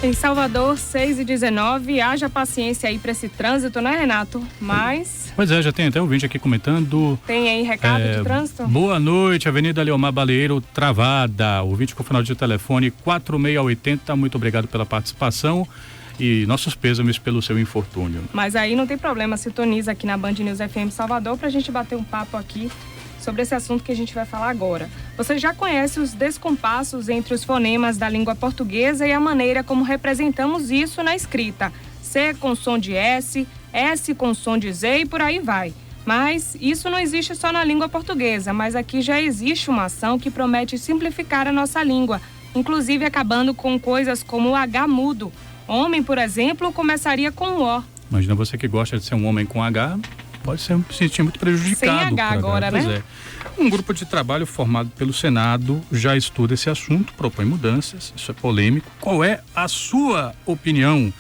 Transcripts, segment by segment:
Em Salvador, 6h19, haja paciência aí para esse trânsito, né, Renato? Mas... Pois é, já tem até um vídeo aqui comentando. Tem aí recado de trânsito? Boa noite, Avenida Leomar Baleiro travada. O vídeo com o final de telefone 4680, muito obrigado pela participação e nossos pêsames pelo seu infortúnio. Mas aí não tem problema, sintoniza aqui na Band News FM Salvador pra gente bater um papo aqui sobre esse assunto que a gente vai falar agora. Você já conhece os descompassos entre os fonemas da língua portuguesa e a maneira como representamos isso na escrita. C com som de S, S com som de Z e por aí vai. Mas isso não existe só na língua portuguesa, mas aqui já existe uma ação que promete simplificar a nossa língua, inclusive acabando com coisas como o H mudo. Homem, por exemplo, começaria com o O. Imagina você que gosta de ser um homem com H, pode se sentir muito prejudicado. Sem H agora, pois né? É. Um grupo de trabalho formado pelo Senado já estuda esse assunto, propõe mudanças, isso é polêmico. Qual é a sua opinião?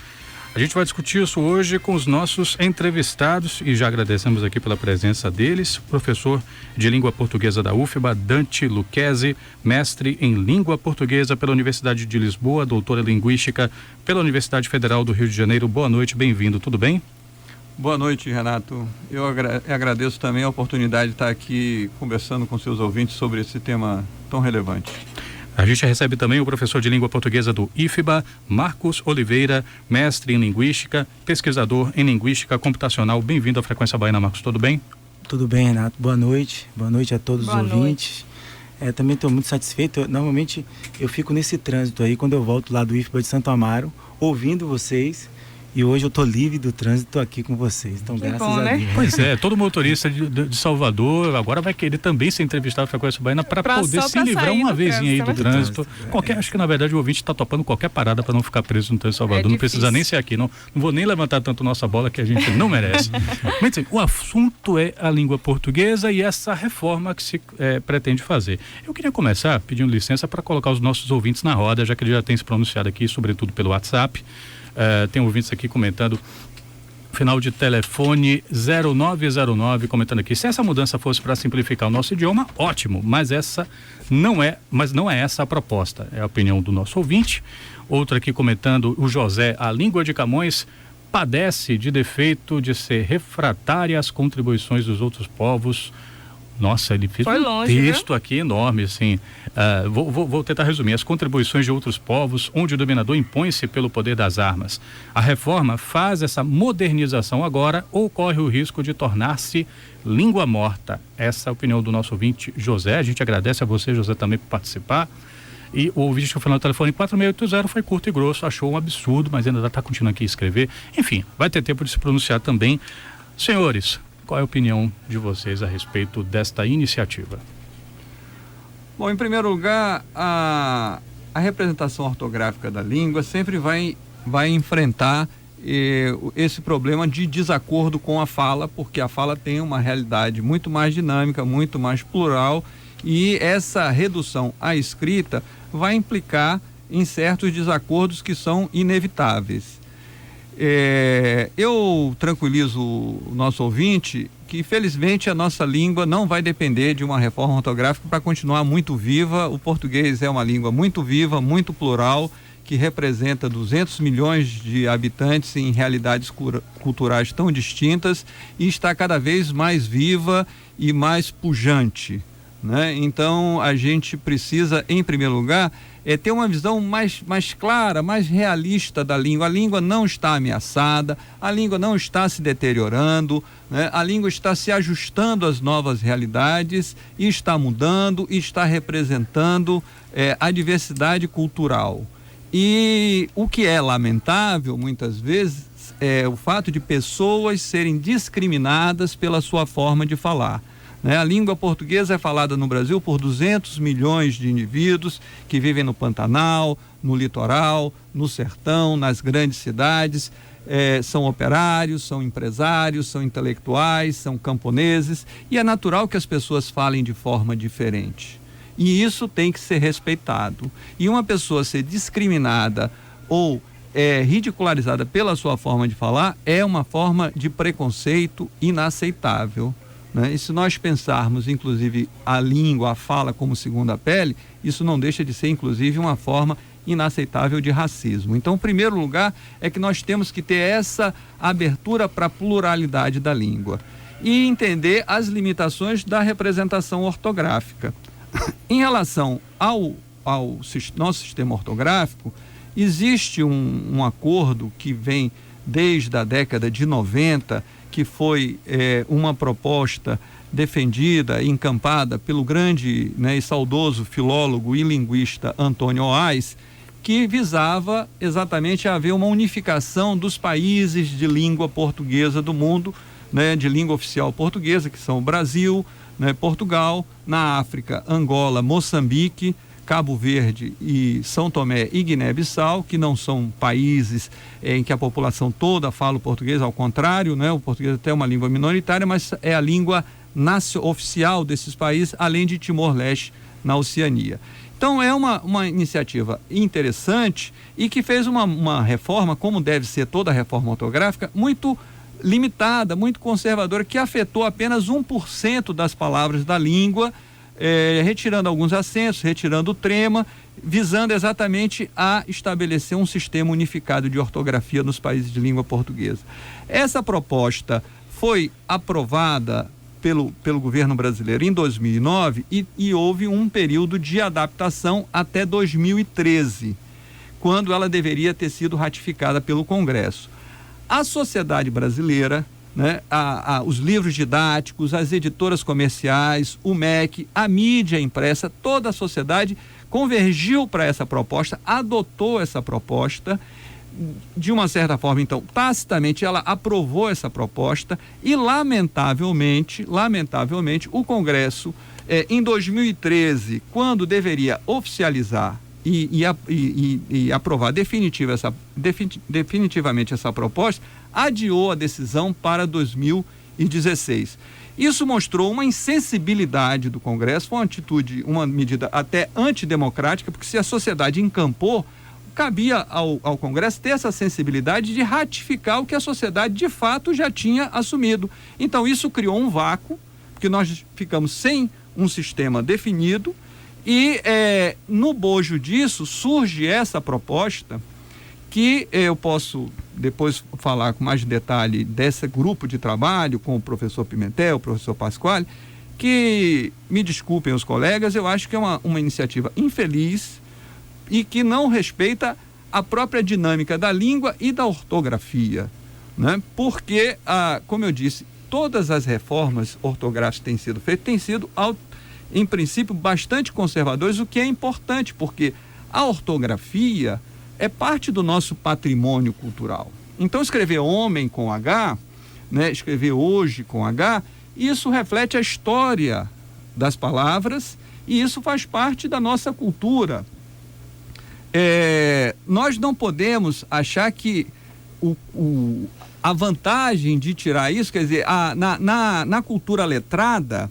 A gente vai discutir isso hoje com os nossos entrevistados e já agradecemos aqui pela presença deles. Professor de Língua Portuguesa da UFBA, Dante Lucchesi, mestre em Língua Portuguesa pela Universidade de Lisboa, doutor em Linguística pela Universidade Federal do Rio de Janeiro. Boa noite, bem-vindo, tudo bem? Boa noite, Renato. Eu agradeço também a oportunidade de estar aqui conversando com seus ouvintes sobre esse tema tão relevante. A gente recebe também o professor de Língua Portuguesa do IFBA, Marcos Oliveira, mestre em Linguística, pesquisador em Linguística Computacional. Bem-vindo à Frequência Baiana, Marcos, tudo bem? Tudo bem, Renato. Boa noite a todos os ouvintes. Também estou muito satisfeito. Normalmente eu fico nesse trânsito aí, quando eu volto lá do IFBA de Santo Amaro, ouvindo vocês. E hoje eu estou livre do trânsito aqui com vocês, então graças a Deus. Pois é, todo motorista de Salvador agora vai querer também ser entrevistado na Frequência Baiana para poder se livrar uma vezinha aí do trânsito. Acho que na verdade o ouvinte está topando qualquer parada para não ficar preso no trânsito de Salvador, não precisa nem ser aqui, não vou nem levantar tanto nossa bola que a gente não merece. Mas o assunto é a língua portuguesa e essa reforma que se pretende fazer. Eu queria começar pedindo licença para colocar os nossos ouvintes na roda, já que ele já tem se pronunciado aqui, sobretudo pelo WhatsApp. Tem ouvintes aqui comentando, final de telefone 0909, comentando aqui, se essa mudança fosse para simplificar o nosso idioma, ótimo, mas não é essa a proposta, é a opinião do nosso ouvinte. Outro aqui comentando, o José, a língua de Camões padece de defeito de ser refratária às contribuições dos outros povos. Nossa, ele fez texto, viu? Aqui enorme, assim. Vou tentar resumir. As contribuições de outros povos, onde o dominador impõe-se pelo poder das armas. A reforma faz essa modernização agora ou corre o risco de tornar-se língua morta. Essa é a opinião do nosso ouvinte José. A gente agradece a você, José, também por participar. E o ouvinte que falou no telefone 4680 foi curto e grosso, achou um absurdo, mas ainda está continuando aqui a escrever. Enfim, vai ter tempo de se pronunciar também. Senhores, qual é a opinião de vocês a respeito desta iniciativa? Bom, em primeiro lugar, a representação ortográfica da língua sempre vai enfrentar esse problema de desacordo com a fala, porque a fala tem uma realidade muito mais dinâmica, muito mais plural, e essa redução à escrita vai implicar em certos desacordos que são inevitáveis. Eu tranquilizo o nosso ouvinte que felizmente a nossa língua não vai depender de uma reforma ortográfica para continuar muito viva. O português é uma língua muito viva, muito plural, que representa 200 milhões de habitantes em realidades culturais tão distintas e está cada vez mais viva e mais pujante, né? Então a gente precisa, em primeiro lugar, ter uma visão mais clara, mais realista da língua. A língua não está ameaçada, a língua não está se deteriorando, né? A língua está se ajustando às novas realidades e está mudando e está representando a diversidade cultural. E o que é lamentável, muitas vezes, é o fato de pessoas serem discriminadas pela sua forma de falar. A língua portuguesa é falada no Brasil por 200 milhões de indivíduos que vivem no Pantanal, no litoral, no sertão, nas grandes cidades. São operários, são empresários, são intelectuais, são camponeses, e é natural que as pessoas falem de forma diferente. E isso tem que ser respeitado. E uma pessoa ser discriminada ou ridicularizada pela sua forma de falar é uma forma de preconceito inaceitável. E se nós pensarmos, inclusive, a língua, a fala como segunda pele, isso não deixa de ser, inclusive, uma forma inaceitável de racismo. Então, em primeiro lugar, é que nós temos que ter essa abertura para a pluralidade da língua e entender as limitações da representação ortográfica. Em relação ao nosso sistema ortográfico, existe um acordo que vem desde a década de 90, que foi uma proposta defendida e encampada pelo grande, né, e saudoso filólogo e linguista Antônio Oás, que visava exatamente haver uma unificação dos países de língua portuguesa do mundo, né, de língua oficial portuguesa, que são o Brasil, né, Portugal, na África, Angola, Moçambique, Cabo Verde e São Tomé e Guiné-Bissau, que não são países em que a população toda fala o português, ao contrário, né, o português até é uma língua minoritária, mas é a língua oficial desses países, além de Timor-Leste, na Oceania. Então é uma iniciativa interessante e que fez uma reforma, como deve ser toda a reforma ortográfica, muito limitada, muito conservadora, que afetou apenas 1% das palavras da língua, retirando alguns acentos, retirando o trema, visando exatamente a estabelecer um sistema unificado de ortografia nos países de língua portuguesa. Essa proposta foi aprovada pelo governo brasileiro em 2009 e houve um período de adaptação até 2013, quando ela deveria ter sido ratificada pelo Congresso. A sociedade brasileira, né, os livros didáticos, as editoras comerciais, o MEC, a mídia impressa, toda a sociedade convergiu para essa proposta, adotou essa proposta, de uma certa forma, então, tacitamente ela aprovou essa proposta e, lamentavelmente, o Congresso, em 2013, quando deveria oficializar e aprovar definitivamente essa proposta, adiou a decisão para 2016. Isso mostrou uma insensibilidade do Congresso, foi uma medida até antidemocrática, porque se a sociedade encampou, cabia ao Congresso ter essa sensibilidade de ratificar o que a sociedade de fato já tinha assumido. Então isso criou um vácuo, porque nós ficamos sem um sistema definido e no bojo disso surge essa proposta que eu posso depois falar com mais detalhe desse grupo de trabalho com o professor Pimentel, o professor Pasquale, que, me desculpem os colegas, eu acho que é uma iniciativa infeliz e que não respeita a própria dinâmica da língua e da ortografia, né? Porque, como eu disse, todas as reformas ortográficas que têm sido feitas têm sido, em princípio, bastante conservadores, o que é importante, porque a ortografia é parte do nosso patrimônio cultural. Então, escrever homem com H, né, escrever hoje com H, isso reflete a história das palavras e isso faz parte da nossa cultura. Nós não podemos achar que a vantagem de tirar isso, quer dizer, na cultura letrada,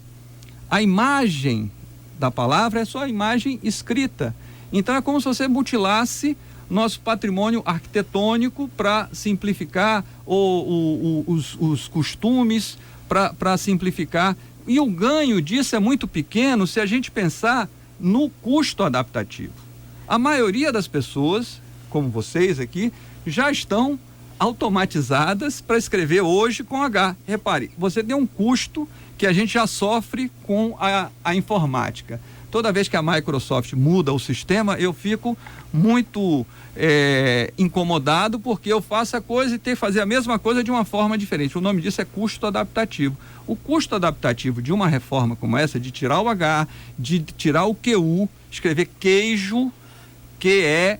a imagem da palavra é só a imagem escrita. Então é como se você mutilasse nosso patrimônio arquitetônico para simplificar os costumes, para simplificar. E o ganho disso é muito pequeno se a gente pensar no custo adaptativo. A maioria das pessoas, como vocês aqui, já estão automatizadas para escrever hoje com H. Repare, você tem um custo que a gente já sofre com a informática. Toda vez que a Microsoft muda o sistema, eu fico muito incomodado, porque eu faço a coisa e tenho que fazer a mesma coisa de uma forma diferente. O nome disso é custo adaptativo. O custo adaptativo de uma reforma como essa, de tirar o H, de tirar o QU, escrever queijo, Q-E-I-J-O,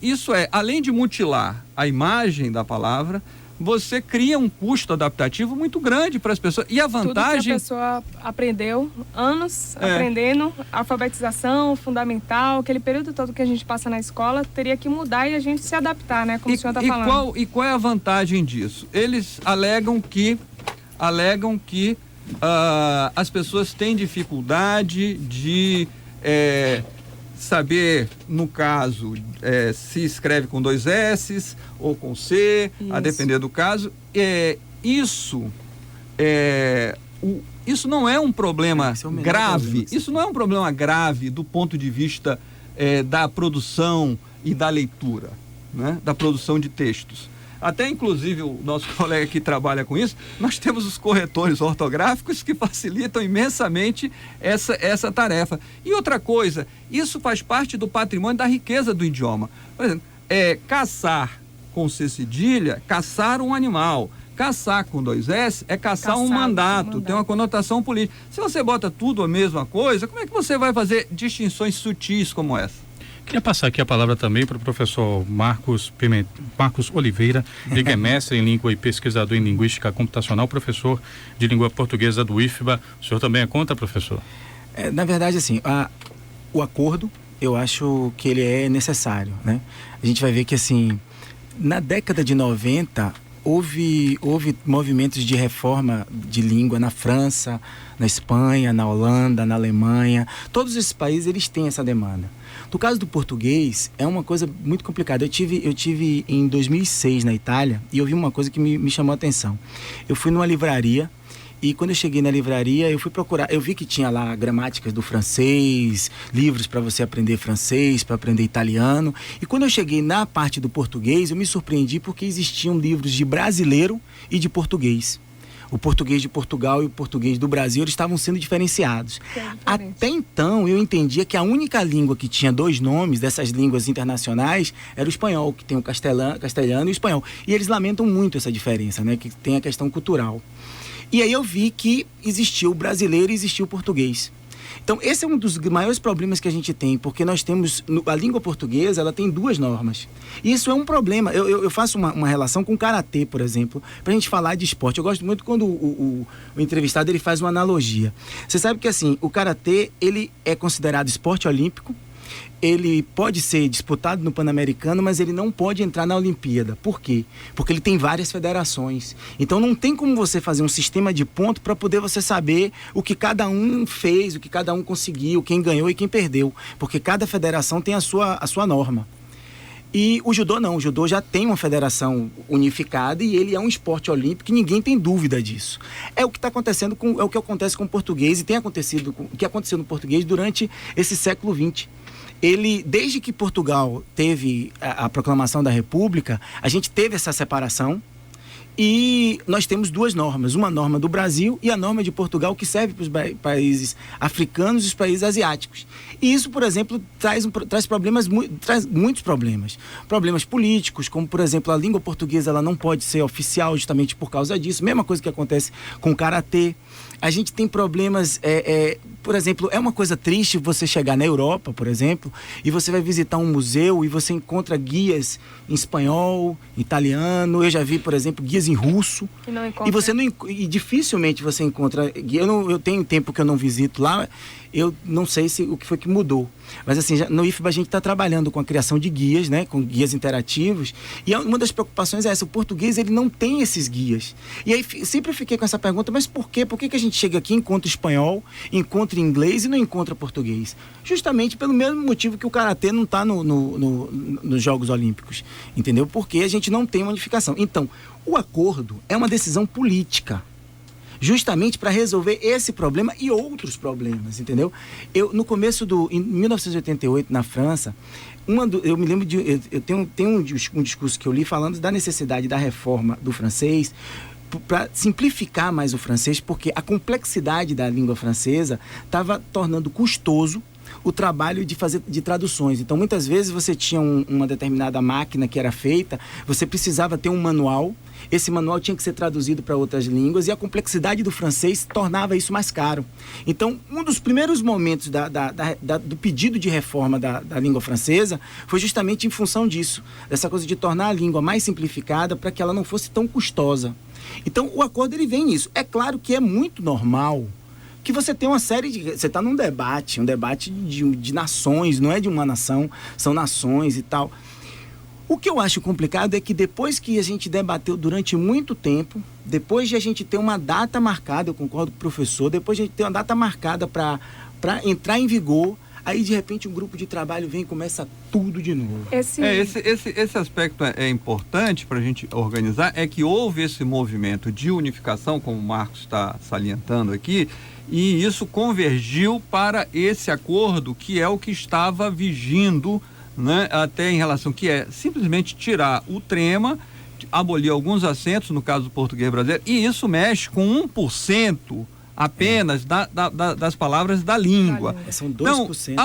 isso além de mutilar a imagem da palavra, você cria um custo adaptativo muito grande para as pessoas. E a vantagem... Tudo que a pessoa aprendeu, anos aprendendo, alfabetização fundamental, aquele período todo que a gente passa na escola, teria que mudar e a gente se adaptar, né? Como o senhor está falando. Qual é a vantagem disso? Eles alegam que as pessoas têm dificuldade de saber, no caso, se escreve com 2 S's ou com C, a depender do caso. Isso não é um problema grave. Isso não é um problema grave do ponto de vista da produção e da leitura, né? Da produção de textos. Até, inclusive, o nosso colega que trabalha com isso, nós temos os corretores ortográficos que facilitam imensamente essa tarefa. E outra coisa, isso faz parte do patrimônio da riqueza do idioma. Por exemplo, caçar com C cedilha, caçar um animal. Caçar com 2 S é caçar um mandato, tem uma conotação política. Se você bota tudo a mesma coisa, como é que você vai fazer distinções sutis como essa? Queria passar aqui a palavra também para o professor Marcos Oliveira, ele é mestre em língua e pesquisador em linguística computacional, professor de língua portuguesa do IFBA. O senhor também é contra, professor? Na verdade, assim, o acordo, eu acho que ele é necessário, né? A gente vai ver que, assim, na década de 90, houve movimentos de reforma de língua na França, na Espanha, na Holanda, na Alemanha. Todos esses países, eles têm essa demanda. No caso do português, é uma coisa muito complicada. Eu tive em 2006 na Itália e eu vi uma coisa que me chamou a atenção. Eu fui numa livraria e quando eu cheguei na livraria, eu fui procurar. Eu vi que tinha lá gramáticas do francês, livros para você aprender francês, para aprender italiano. E quando eu cheguei na parte do português, eu me surpreendi porque existiam livros de brasileiro e de português. O português de Portugal e o português do Brasil, eles estavam sendo diferenciados. Até então, eu entendia que a única língua que tinha 2 nomes dessas línguas internacionais era o espanhol, que tem o castelhano e o espanhol. E eles lamentam muito essa diferença, né? Que tem a questão cultural. E aí eu vi que existia o brasileiro e existia o português. Então, esse é um dos maiores problemas que a gente tem, porque nós temos, a língua portuguesa, ela tem 2 normas. E isso é um problema. Eu faço uma relação com o karatê, por exemplo, pra gente falar de esporte. Eu gosto muito quando o entrevistado, ele faz uma analogia. Você sabe que, assim, o karatê, ele é considerado esporte olímpico. Ele pode ser disputado no Pan-Americano, mas ele não pode entrar na Olimpíada. Por quê? Porque ele tem várias federações. Então não tem como você fazer um sistema de ponto para poder você saber o que cada um fez, o que cada um conseguiu, quem ganhou e quem perdeu. Porque cada federação tem a sua norma. E o judô não, o judô já tem uma federação unificada e ele é um esporte olímpico e ninguém tem dúvida disso. É o que está acontecendo é o que acontece com o português e o que aconteceu no português durante esse século XX. Desde que Portugal teve a proclamação da República, a gente teve essa separação e nós temos 2 normas, uma norma do Brasil e a norma de Portugal, que serve para os países africanos e os países asiáticos. E isso, por exemplo, traz muitos problemas. Problemas políticos, como, por exemplo, a língua portuguesa ela não pode ser oficial justamente por causa disso. Mesma coisa que acontece com o karatê. A gente tem problemas, por exemplo, é uma coisa triste você chegar na Europa, por exemplo, e você vai visitar um museu e você encontra guias em espanhol, italiano. Eu já vi, por exemplo, guias em russo. E dificilmente você encontra guia. Eu tenho tempo que eu não visito lá. Eu não sei o que foi que mudou. Mas assim, no IFBA a gente está trabalhando com a criação de guias, né? Com guias interativos. E uma das preocupações é essa, o português ele não tem esses guias. E aí sempre fiquei com essa pergunta, mas por quê? Por que a gente chega aqui, encontra espanhol, encontra inglês e não encontra português? Justamente pelo mesmo motivo que o karatê não está nos Jogos Olímpicos. Entendeu? Porque a gente não tem uma unificação. Então, o acordo é uma decisão política. Justamente para resolver esse problema e outros problemas, entendeu? Em 1988, na França, eu me lembro eu tenho um discurso que eu li falando da necessidade da reforma do francês para simplificar mais o francês, porque a complexidade da língua francesa estava tornando custoso o trabalho de traduções. Então, muitas vezes você tinha uma determinada máquina que era feita, você precisava ter um manual, esse manual tinha que ser traduzido para outras línguas e a complexidade do francês tornava isso mais caro. Então, um dos primeiros momentos do pedido de reforma da língua francesa foi justamente em função disso, dessa coisa de tornar a língua mais simplificada para que ela não fosse tão custosa. Então, o acordo ele vem nisso. É claro que é muito normal que você tem uma série de... Você está num debate, de nações, não é de uma nação, são nações e tal. O que eu acho complicado é que depois que a gente debateu durante muito tempo, depois de a gente ter uma data marcada, eu concordo com o professor, depois de a gente ter uma data marcada para entrar em vigor Aí, de repente, um grupo de trabalho vem e começa tudo de novo. Esse aspecto é importante para a gente organizar, é que houve esse movimento de unificação, como o Marcos está salientando aqui, e isso convergiu para esse acordo que é o que estava vigindo, né, até em relação, que é simplesmente tirar o trema, abolir alguns acentos, no caso do português brasileiro, e isso mexe com 1% apenas das palavras da língua. São 2%. Então,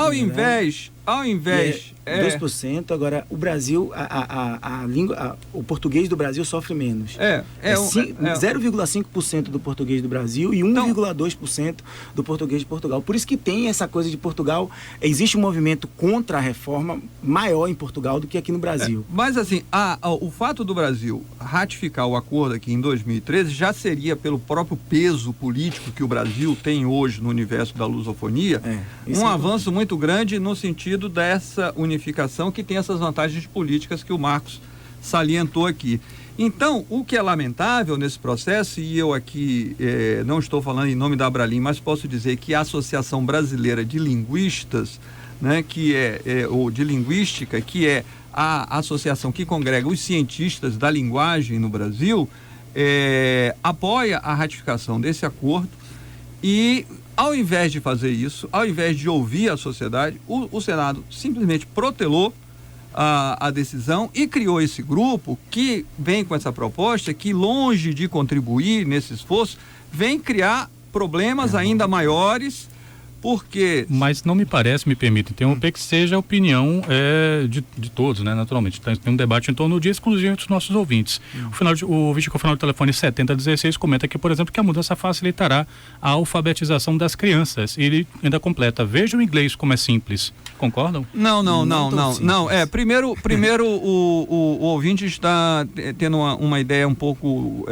ao invés 2%, agora o Brasil, a língua, o português do Brasil sofre menos. 0,5% do português do Brasil e 1,2% do português de Portugal. Por isso que tem essa coisa de Portugal, existe um movimento contra a reforma maior em Portugal do que aqui no Brasil. Mas assim, o fato do Brasil ratificar o acordo aqui em 2013 já seria, pelo próprio peso político que o Brasil tem hoje no universo da lusofonia, um avanço muito grande no sentido dessa unificação que tem essas vantagens políticas que o Marcos salientou aqui. Então, o que é lamentável nesse processo, e eu aqui não estou falando em nome da Abralim, mas posso dizer que a Associação Brasileira de Linguistas, né, ou de Linguística, que é a associação que congrega os cientistas da linguagem no Brasil, apoia a ratificação desse acordo e, ao invés de fazer isso, ao invés de ouvir a sociedade, o Senado simplesmente protelou a decisão e criou esse grupo que vem com essa proposta que, longe de contribuir nesse esforço, vem criar problemas ainda maiores, porque... Mas não me parece, me permite interromper, que seja a opinião de todos, né, naturalmente. Tem um debate em torno disso, exclusivo dos nossos ouvintes. O ouvinte com o final do telefone 7016 comenta que, por exemplo, que a mudança facilitará a alfabetização das crianças. Ele ainda completa: veja o inglês como é simples. Concordam? Não. Primeiro o ouvinte está tendo uma ideia um pouco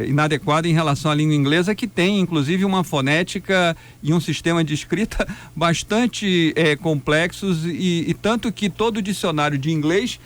inadequada em relação à língua inglesa, que tem, inclusive, uma fonética e um sistema de escrita bastante complexos, e tanto que todo dicionário de inglês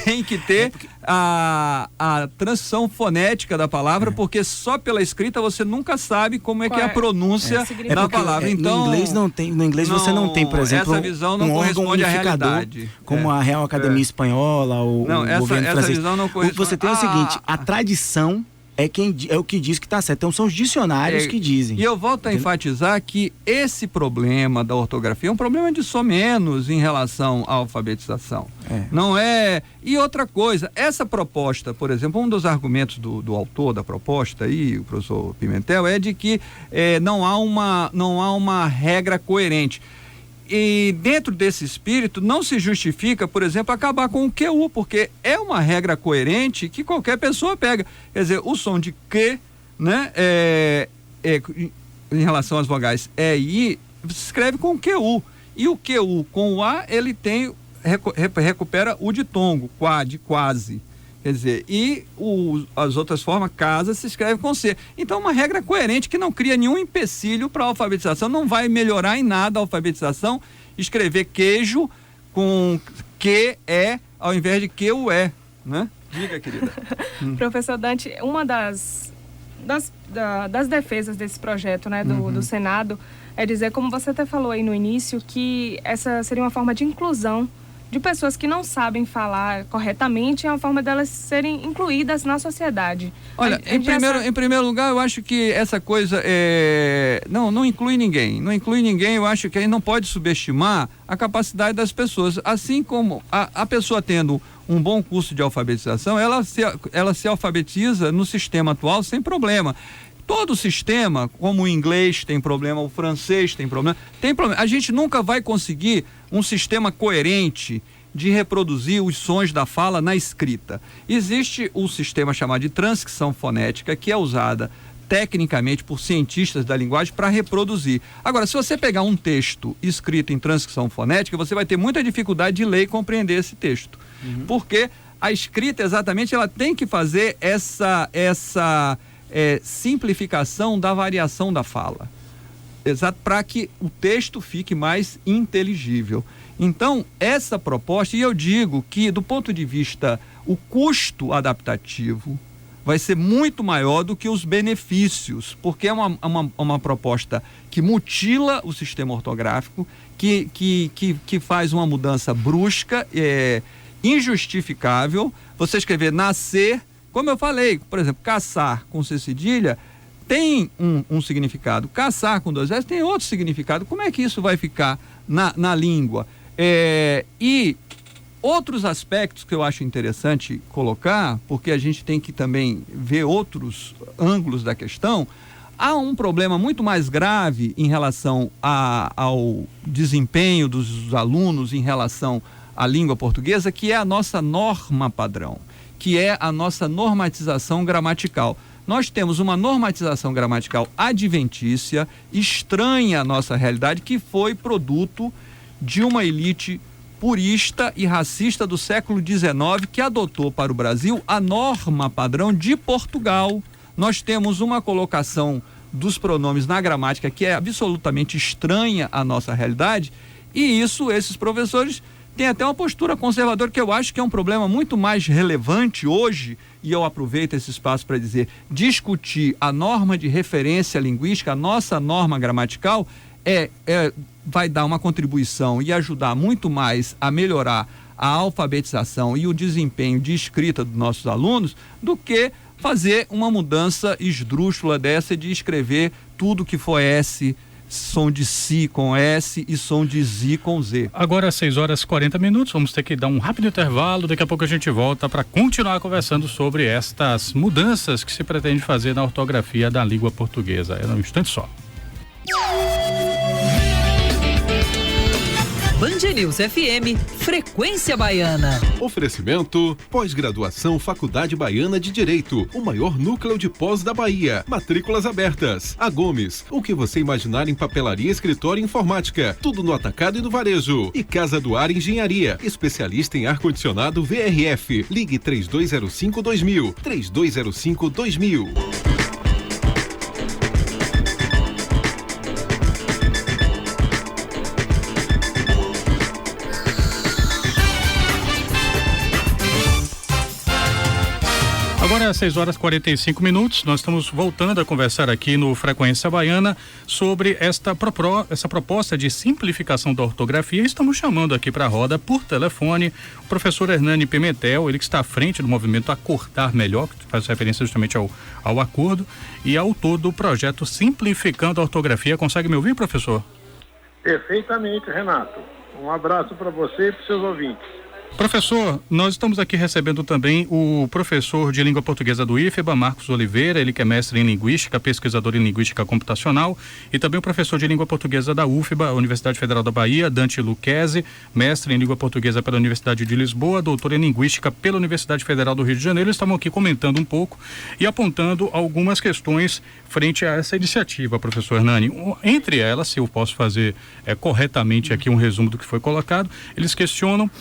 tem que ter a transição fonética da palavra, porque só pela escrita você nunca sabe como é que é a pronúncia da palavra. Então, no inglês você não tem, por exemplo, essa visão não corresponde à realidade, como a Real Academia Espanhola, o governo francês. Visão não corresponde. Você tem o seguinte: a tradição é o que diz que está certo. Então são os dicionários que dizem. E eu volto a enfatizar que esse problema da ortografia é um problema de somenos em relação à alfabetização. Não é... E outra coisa, essa proposta, por exemplo, um dos argumentos do autor da proposta aí, o professor Pimentel, é de que não há uma regra coerente. E dentro desse espírito não se justifica, por exemplo, acabar com o QU, porque é uma regra coerente que qualquer pessoa pega. Quer dizer, o som de que, né, em relação às vogais E e I, se escreve com QU. E o QU com o A, ele recupera o ditongo, de quase. Quer dizer, e as outras formas, casa, se escreve com C. Então, uma regra coerente que não cria nenhum empecilho para a alfabetização. Não vai melhorar em nada a alfabetização escrever queijo com QE ao invés de QUE, né? Diga, querida. Professor Dante, uma das defesas desse projeto, né, do Senado, é dizer, como você até falou aí no início, que essa seria uma forma de inclusão de pessoas que não sabem falar corretamente, é uma forma delas serem incluídas na sociedade. Olha, em primeiro lugar, eu acho que essa coisa não inclui ninguém. Não inclui ninguém, eu acho que a gente não pode subestimar a capacidade das pessoas. Assim como a pessoa tendo um bom curso de alfabetização, ela se alfabetiza no sistema atual sem problema. Todo sistema, como o inglês tem problema, o francês tem problema. A gente nunca vai conseguir um sistema coerente de reproduzir os sons da fala na escrita. Existe o sistema chamado de transcrição fonética, que é usada tecnicamente por cientistas da linguagem para reproduzir. Agora, se você pegar um texto escrito em transcrição fonética, você vai ter muita dificuldade de ler e compreender esse texto. Porque a escrita, exatamente, ela tem que fazer essa simplificação da variação da fala, exato, para que o texto fique mais inteligível. Então, essa proposta, e eu digo que do ponto de vista o custo adaptativo, vai ser muito maior do que os benefícios, porque é uma proposta que mutila o sistema ortográfico, que faz uma mudança brusca, injustificável. Você escrever nascer, como eu falei, por exemplo, caçar com C cedilha tem um significado, caçar com 2 S tem outro significado. Como é que isso vai ficar na língua? E outros aspectos que eu acho interessante colocar, porque a gente tem que também ver outros ângulos da questão. Há um problema muito mais grave em relação ao desempenho dos alunos em relação à língua portuguesa, que é a nossa norma padrão, que é a nossa normatização gramatical. Nós temos uma normatização gramatical adventícia, estranha à nossa realidade, que foi produto de uma elite purista e racista do século XIX, que adotou para o Brasil a norma padrão de Portugal. Nós temos uma colocação dos pronomes na gramática que é absolutamente estranha à nossa realidade, e esses professores têm até uma postura conservadora, que eu acho que é um problema muito mais relevante hoje, e eu aproveito esse espaço para dizer, discutir a norma de referência linguística, a nossa norma gramatical, vai dar uma contribuição e ajudar muito mais a melhorar a alfabetização e o desempenho de escrita dos nossos alunos, do que fazer uma mudança esdrúxula dessa de escrever tudo que for S, som de Si com S e som de Z com Z. Agora às 6h40, vamos ter que dar um rápido intervalo, daqui a pouco a gente volta para continuar conversando sobre estas mudanças que se pretende fazer na ortografia da língua portuguesa. É num instante só. Band News FM, Frequência Baiana. Oferecimento, pós-graduação Faculdade Baiana de Direito, o maior núcleo de pós da Bahia. Matrículas abertas. A Gomes, o que você imaginar em papelaria, escritório e informática. Tudo no atacado e no varejo. E Casa do Ar Engenharia, especialista em ar-condicionado VRF. Ligue 3205-2000. 3205-2000. Agora às 6h45, nós estamos voltando a conversar aqui no Frequência Baiana sobre essa proposta de simplificação da ortografia. Estamos chamando aqui para a roda por telefone o professor Hernani Pimentel, ele que está à frente do movimento Acordar Melhor, que faz referência justamente ao acordo, e autor do projeto Simplificando a Ortografia. Consegue me ouvir, professor? Perfeitamente, Renato. Um abraço para você e para os seus ouvintes. Professor, nós estamos aqui recebendo também o professor de língua portuguesa do IFBA, Marcos Oliveira, ele que é mestre em linguística, pesquisador em linguística computacional, e também o professor de língua portuguesa da UFBA, Universidade Federal da Bahia, Dante Lucchesi, mestre em língua portuguesa pela Universidade de Lisboa, doutor em linguística pela Universidade Federal do Rio de Janeiro. Eles estavam aqui comentando um pouco e apontando algumas questões frente a essa iniciativa, professor Hernani. Entre elas, se eu posso fazer corretamente aqui um resumo do que foi colocado, eles questionam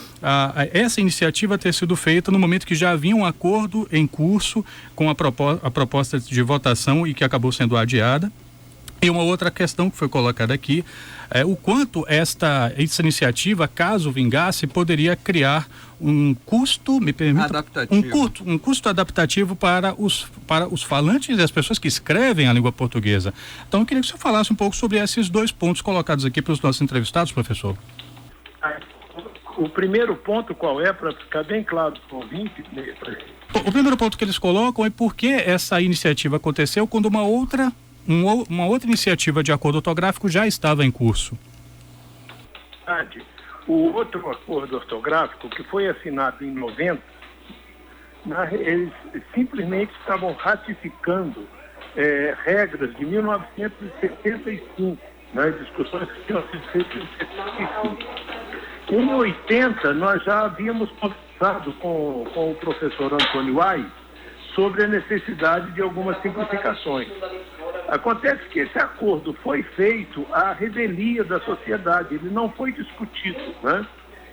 essa iniciativa ter sido feita no momento que já havia um acordo em curso com a proposta de votação e que acabou sendo adiada. E uma outra questão que foi colocada aqui é o quanto essa iniciativa, caso vingasse, poderia criar um custo, um custo adaptativo para os falantes e as pessoas que escrevem a língua portuguesa. Então eu queria que o senhor falasse um pouco sobre esses dois pontos colocados aqui para os nossos entrevistados, professor. O primeiro ponto qual é, para ficar bem claro para o ouvinte? O primeiro ponto que eles colocam é por que essa iniciativa aconteceu quando uma outra iniciativa de acordo ortográfico já estava em curso. O outro acordo ortográfico, que foi assinado em 90, eles simplesmente estavam ratificando regras de 1975, discussões que tinham sido feitas em 75. Em 80, nós já havíamos conversado com o professor Antônio Ai sobre a necessidade de algumas simplificações. Acontece que esse acordo foi feito à revelia da sociedade, ele não foi discutido,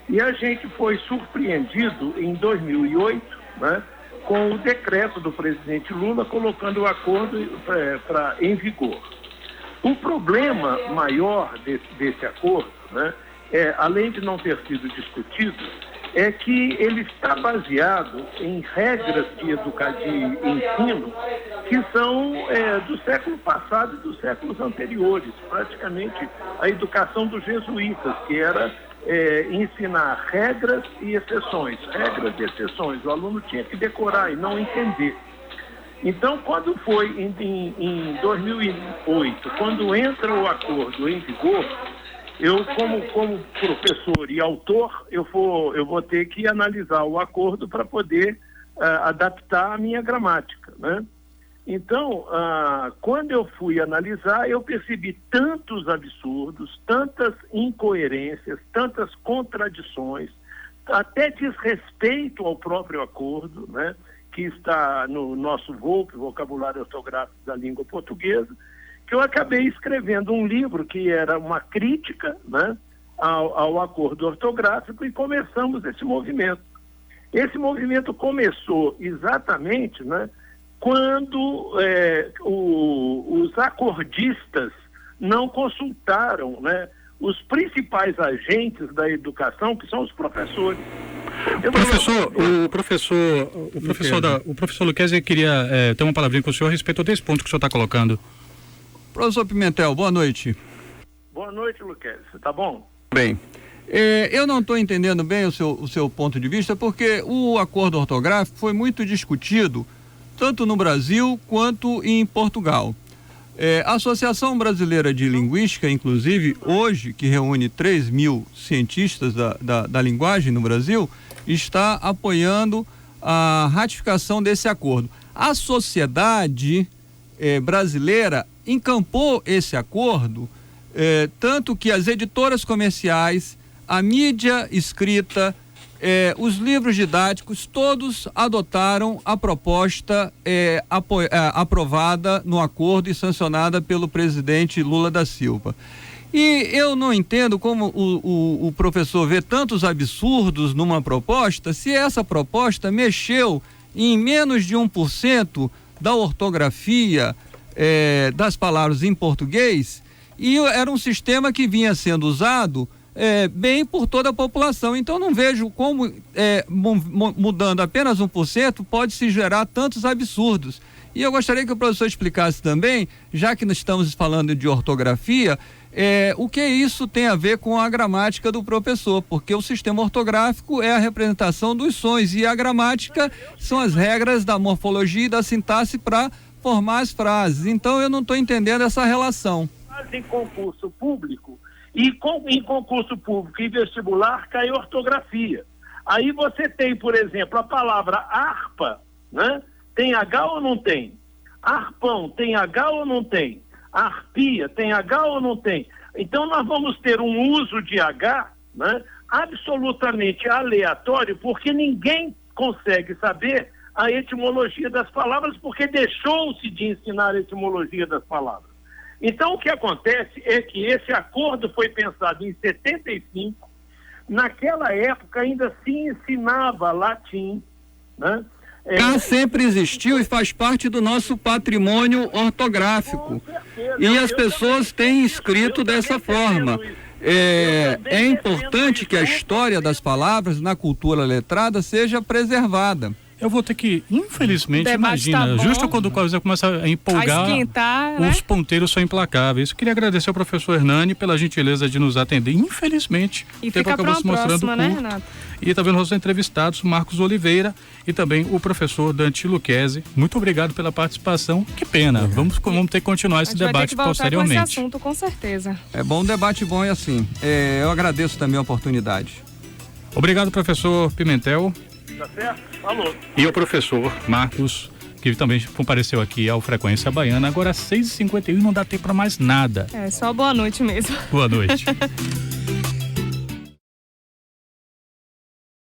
E a gente foi surpreendido em 2008, com o decreto do presidente Lula colocando o acordo em vigor. O problema maior desse acordo, além de não ter sido discutido, é que ele está baseado em regras de ensino que são do século passado e dos séculos anteriores, praticamente a educação dos jesuítas, que era ensinar regras e exceções. O aluno tinha que decorar e não entender. Então, quando foi em 2008, quando entra o acordo em vigor, eu, como professor e autor, eu vou ter que analisar o acordo para poder adaptar a minha gramática, né? Então, quando eu fui analisar, eu percebi tantos absurdos, tantas incoerências, tantas contradições, até desrespeito ao próprio acordo, né, que está no nosso VOLP, Vocabulário Ortográfico da Língua Portuguesa, que eu acabei escrevendo um livro que era uma crítica, né, ao acordo ortográfico, e começamos esse movimento. Esse movimento começou exatamente, né, quando os acordistas não consultaram, né, os principais agentes da educação, que são os professores. O professor Luquezzi queria ter uma palavrinha com o senhor a respeito desse ponto que o senhor está colocando. Professor Pimentel, boa noite. Boa noite, Luquezzi. Tá bom? Bem, eu não estou entendendo bem o seu ponto de vista, porque o acordo ortográfico foi muito discutido tanto no Brasil quanto em Portugal. A Associação Brasileira de Linguística, inclusive, hoje, que reúne 3.000 cientistas da linguagem no Brasil, está apoiando a ratificação desse acordo. A sociedade brasileira encampou esse acordo, tanto que as editoras comerciais, a mídia escrita, os livros didáticos, todos adotaram a proposta aprovada no acordo e sancionada pelo presidente Lula da Silva. E eu não entendo como o professor vê tantos absurdos numa proposta, se essa proposta mexeu em menos de 1% da ortografia das palavras em português, e era um sistema que vinha sendo usado bem por toda a população. Então não vejo como mudando apenas 1% pode se gerar tantos absurdos. E eu gostaria que o professor explicasse também, já que nós estamos falando de ortografia, o que isso tem a ver com a gramática do professor, porque o sistema ortográfico é a representação dos sons e a gramática são as regras da morfologia e da sintaxe para formar as frases. Então eu não estou entendendo essa relação. Em concurso público, e em concurso público e vestibular cai ortografia. Aí você tem, por exemplo, a palavra harpa, né? Tem H ou não tem? Arpão, tem H ou não tem? Arpia, tem H ou não tem? Então nós vamos ter um uso de H, né, absolutamente aleatório, porque ninguém consegue saber a etimologia das palavras, porque deixou-se de ensinar a etimologia das palavras. Então o que acontece é que esse acordo foi pensado em 75, naquela época ainda se ensinava latim, né? Sempre existiu e faz parte do nosso patrimônio ortográfico. E as pessoas têm escrito dessa forma. É importante que a história das palavras na cultura letrada seja preservada. Eu vou ter que, infelizmente, imagina, justo quando o coisa começa a empolgar, os ponteiros são implacáveis. Eu queria agradecer ao professor Hernani pela gentileza de nos atender, infelizmente. E fica para uma próxima, né, Renato? E também nossos entrevistados, Marcos Oliveira e também o professor Dante Luquezzi. Muito obrigado pela participação. Que pena, vamos ter que continuar esse debate posteriormente. Com esse assunto, com certeza. É bom, um debate bom e assim. Eu agradeço também a oportunidade. Obrigado, professor Pimentel. Tá certo? Falou. E o professor Marcos, que também compareceu aqui ao Frequência Baiana. Agora 6h51, não dá tempo para mais nada. Só boa noite mesmo. Boa noite.